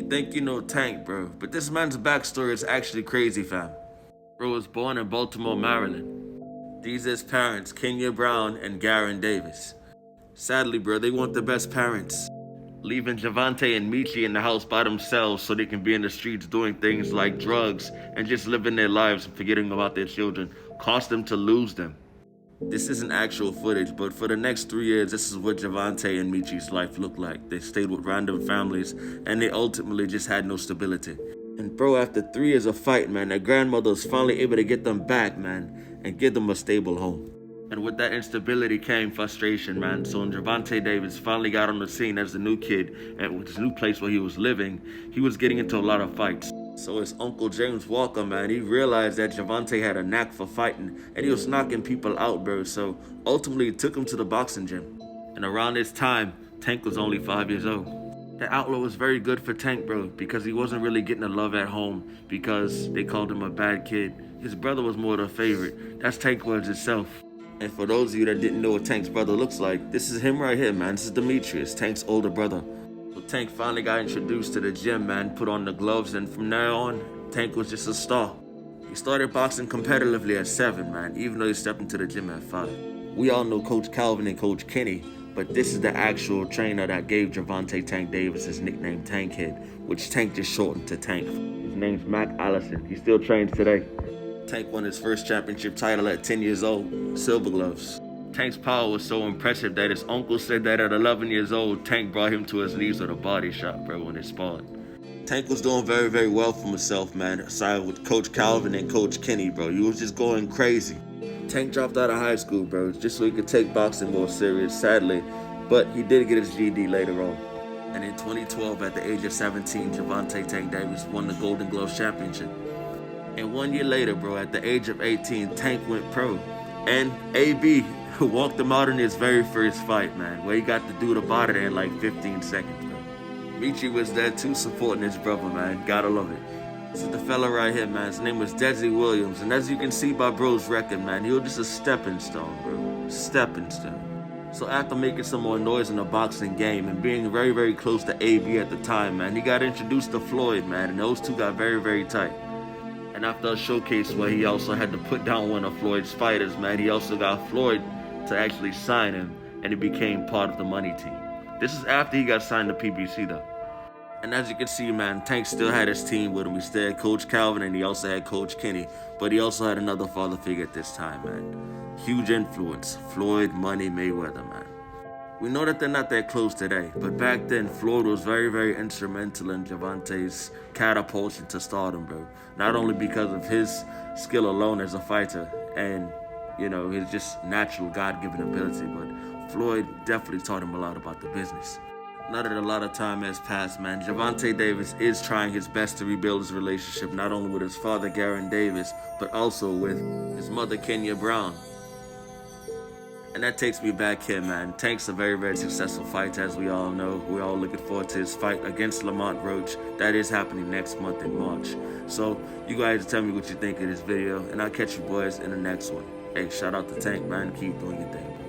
You think you know Tank, bro, but this man's backstory is actually crazy, fam. Bro was born in Baltimore, Maryland. These his parents, Kenya Brown and Garen Davis. Sadly, bro, they weren't the best parents, leaving Javante and Michi in the house by themselves so they can be in the streets doing things like drugs and just living their lives and forgetting about their children caused them to lose them. This isn't actual footage, but for the next 3 years, this is what Javante and Michi's life looked like. They stayed with random families, and they ultimately just had no stability. And bro, after 3 years of fighting, man, their grandmother was finally able to get them back, man, and give them a stable home. And with that instability came frustration, man. So when Javante Davis finally got on the scene as the new kid and with his new place where he was living, he was getting into a lot of fights. So his uncle James Walker, man, he realized that Javante had a knack for fighting and he was knocking people out, bro. So ultimately he took him to the boxing gym. And around this time, Tank was only 5 years old. The outlaw was very good for Tank, bro, because he wasn't really getting the love at home because they called him a bad kid. His brother was more the favorite. That's Tank Words itself. And for those of you that didn't know what Tank's brother looks like, this is him right here, man. This is Demetrius, Tank's older brother. So Tank finally got introduced to the gym, man, put on the gloves, and from there on, Tank was just a star. He started boxing competitively at 7, man, even though he stepped into the gym at 5. We all know Coach Calvin and Coach Kenny, but this is the actual trainer that gave Javante Tank Davis his nickname Tankhead, which Tank just shortened to Tank. His name's Mac Allison. He still trains today. Tank won his first championship title at 10 years old, Silver Gloves. Tank's power was so impressive that his uncle said that at 11 years old, Tank brought him to his knees at a body shop, bro, when they sparred. Tank was doing very, very well for himself, man, aside with Coach Calvin and Coach Kenny, bro. He was just going crazy. Tank dropped out of high school, bro, just so he could take boxing more serious, sadly, but he did get his GED later on. And in 2012, at the age of 17, Javante Tank Davis won the Golden Gloves Championship. And 1 year later, bro, at the age of 18, Tank went pro. And AB walked him out in his very first fight, man, where he got the dude up out of there in like 15 seconds, bro. Michi was there too, supporting his brother, man. Gotta love it. This is the fella right here, man. His name was Desi Williams. And as you can see by bro's record, man, he was just a stepping stone, bro. Stepping stone. So after making some more noise in the boxing game and being very, very close to AB at the time, man, he got introduced to Floyd, man, and those two got very, very tight. And after a showcase where he also had to put down one of Floyd's fighters, man, he also got Floyd to actually sign him, and he became part of the money team. This is after he got signed to PBC, though. And as you can see, man, Tank still had his team with him. He still had Coach Calvin, and he also had Coach Kenny. But he also had another father figure at this time, man. Huge influence, Floyd Money Mayweather, man. We know that they're not that close today, but back then, Floyd was very, very instrumental in Javante's catapultation to stardom, bro. Not only because of his skill alone as a fighter and, you know, his just natural God-given ability, but Floyd definitely taught him a lot about the business. Now that a lot of time has passed, man, Javante Davis is trying his best to rebuild his relationship, not only with his father, Garen Davis, but also with his mother, Kenya Brown. And that takes me back here, man. Tank's a very, very successful fighter, as we all know. We're all looking forward to his fight against Lamont Roach. That is happening next month in March. So you guys tell me what you think of this video, and I'll catch you boys in the next one. Hey, shout out to Tank, man. Keep doing your thing.